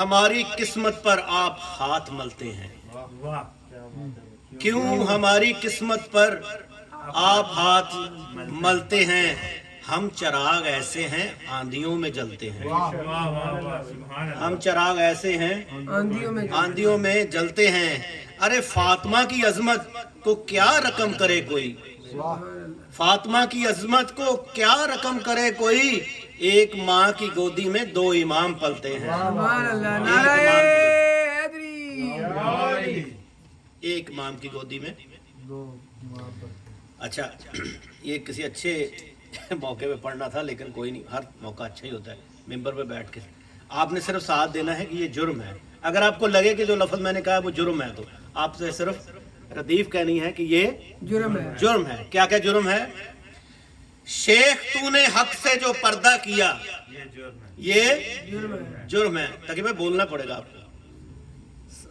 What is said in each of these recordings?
हमारी किस्मत पर आप हाथ मलते हैं? क्यों हमारी किस्मत पर आप हाथ मलते हैं? हम चिराग ऐसे हैं आंधियों में जलते हैं। हम चिराग ऐसे हैं आंधियों में जलते हैं। अरे फातिमा की अजमत को क्या रकम करे कोई, फातिमा की अजमत को क्या रकम करे कोई, एक माँ की गोदी में दो इमाम पलते हैं। एक इमाम की गोदी में। अच्छा, ये किसी अच्छे मौके पे पढ़ना था, लेकिन कोई नहीं, हर मौका अच्छा ही होता है। मिंबर पे बैठ के आपने सिर्फ साथ देना है कि ये जुर्म है। अगर आपको लगे कि जो लफ्ज मैंने कहा वो जुर्म है, तो आपसे सिर्फ रदीफ कहनी है कि ये जुर्म है। जुर्म है। क्या क्या जुर्म है? शेख तूने हक से जो पर्दा किया, ये जुर्म है। ताकि भाई बोलना पड़ेगा आपको,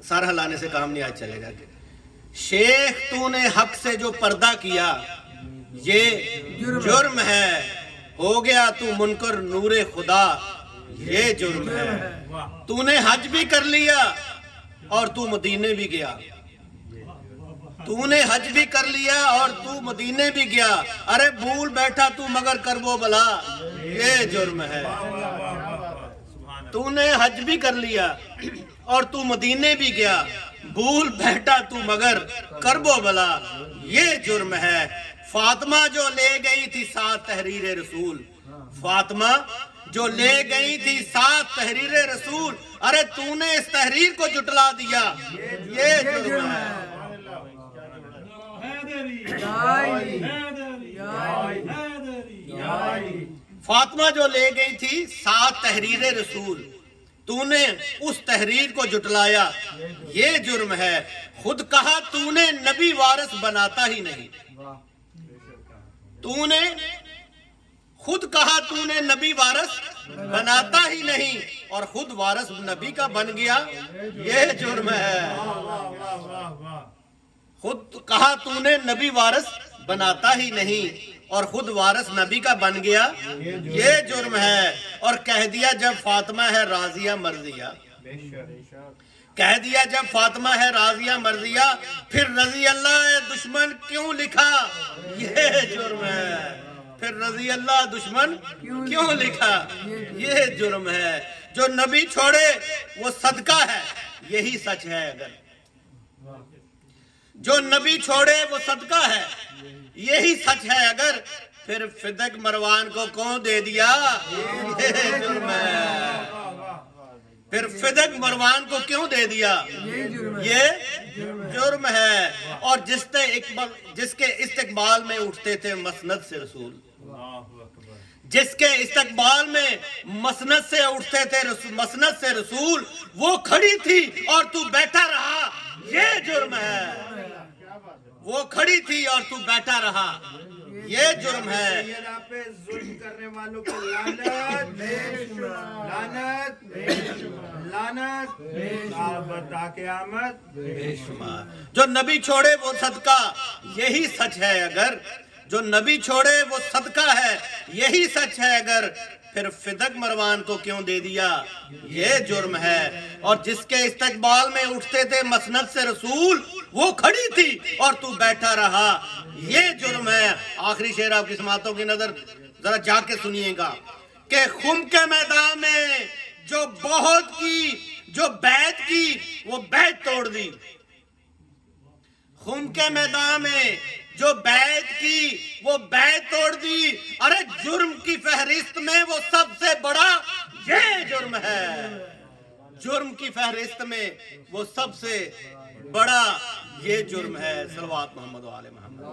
सर हिलाने से काम नहीं आज चलेगा। शेख तूने हक से जो पर्दा किया, ये जुर्म है। हो गया तू मुनकर नूरे खुदा, ये जुर्म है। तूने हज भी कर लिया और तू मदीने भी गया। तूने हज भी कर लिया और तू मदीने भी गया। अरे भूल बैठा तू मगर कर वो भला, ये जुर्म है। तूने हज भी कर लिया और तू मदीने भी गया, भूल बैठा तू मगर कर वो भला, ये जुर्म है। फातिमा जो ले गई थी साथ तहरीर रसूल, फातिमा जो ले गई थी साथ तहरीर रसूल, अरे तूने इस तहरीर को जुटला दिया, ये जुर्म है। फातिमा जो ले गई थी साथ तहरीर रसूल, तूने उस तहरीर को जुटलाया, ये जुर्म है। खुद कहा तूने नबी वारिस बनाता ही नहीं। तूने खुद कहा तूने नबी वारिस बनाता ही नहीं, और खुद वारिस नबी का बन गया, ये जुर्म है। खुद कहा तूने नबी वारिस बनाता ही नहीं और खुद वारिस नबी का बन गया, ये जुर्म है। और कह दिया जब फातिमा है राजिया मर्जिया, कह दिया जब फातिमा है राजिया मर्जिया, फिर रजी अल्लाह दुश्मन क्यों लिखा, ये जुर्म है। फिर रजी अल्लाह दुश्मन क्यों लिखा, ये जुर्म है। जो नबी छोड़े वो सदका है, यही सच है। अगर जो नबी छोड़े वो सदका है, यही सच है। अगर फिर फिदक मरवान को कौन दे दिया, ये जुर्म है। फिर फिदक मरवान को क्यों दे दिया, ये जुर्म है। और जिसके इस्तकबाल में उठते थे मसनद से रसूल, जिसके इस्तकबाल में मसनद से उठते थे मसनद से रसूल, वो खड़ी थी और तू बैठा रहा, ये जुर्म है। वो खड़ी थी और तू बैठा रहा, ये जुर्म है। पे जुल्म करने वालों को लानत, लानत, लानत, क़यामत बेशुमार। जो नबी छोड़े वो सदका, यही सच है। अगर जो नबी छोड़े वो सदका है, यही सच है। अगर फिर फिदक मरवान को क्यों दे दिया, ये जुर्म है। और जिसके इस्तकबाल में उठते थे मसनद से रसूल, वो खड़ी थी और तू बैठा रहा, ये जुर्म है। आखिरी शेर आपकी समातों की नजर जरा जाके सुनिएगा कि खुम के मैदान में जो बहुत की, जो बैत की, वो बैत तोड़ दी। खुम के मैदान में जो बैत की, वो बैत तोड़ दी। अरे जुर्म की फहरिस्त में वो सबसे बड़ा, ये जुर्म है। जुर्म की फहरिस्त में वो सबसे बड़ा, ये जुर्म है। सल्लल्लाहु अलैहि मोहम्मद।